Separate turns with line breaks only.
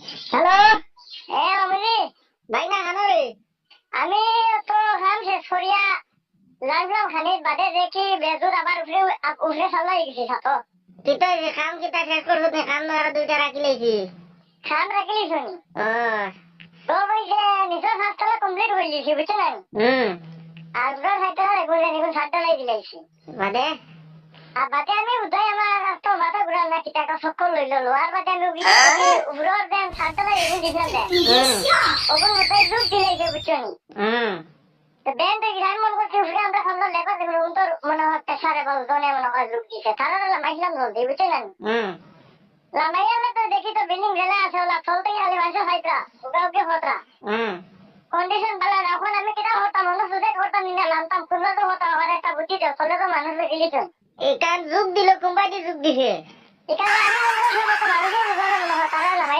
Hello,
মামনি
ভাই না খানো রে?
আমি তো কাম শেষ করিয়া লাগলাম খানিক বাদে দেখি বেজুর আবার উঠে চালাই গেছি সাথে
তুই তো এই কাম কিতা শেষ করছ তুই কাম তো আরো দুইটা রাখি লাইছি।
খাম রাখিলি শুনি
ও
তো বলছে নিজের সাততলা কমপ্লিট হয়ে গেছি বুঝছেন আর ওটার সাততলা এগুলো এগুলো সাততলাই দিলাইছি
বাদে
আর বাদে আমি উদয় আমার তো মাথা ঘুরান না কিতা একটা চক্কর লই ললো আর বাদে আমি উপরের দেন সাততলা এগুলো দিছিলাম দেন ওগুলো উদয় রূপ দিলাইছে বুঝছেন তো ব্যান্ড গ্রাম মন করছে উঠে আমরা সামনে লেখা দেখলো উন্তর মনে হয় পেশারে বল দনে মনে হয় রূপ দিছে তারা মাইলাম জলদি বুঝছেন লামাইয়ালে তো দেখি তো বিল্ডিং গেলে আছে ওলা চলতে গেলে মানুষ হাইতা ওকে ওকে হতরা কন্ডিশন ভালো না এখন আমি কিটা হতাম মানুষ সুদে করতাম না নামতাম কোনো তো হতাম আমার একটা বুদ্ধি দাও চলে তো মানুষ গেলিছেন
এই কাম যোগ দিল কোম্পানি যোগ দিছে
এখানে আমি মানুষের মতো মানুষের মনে হয় তারা লামাই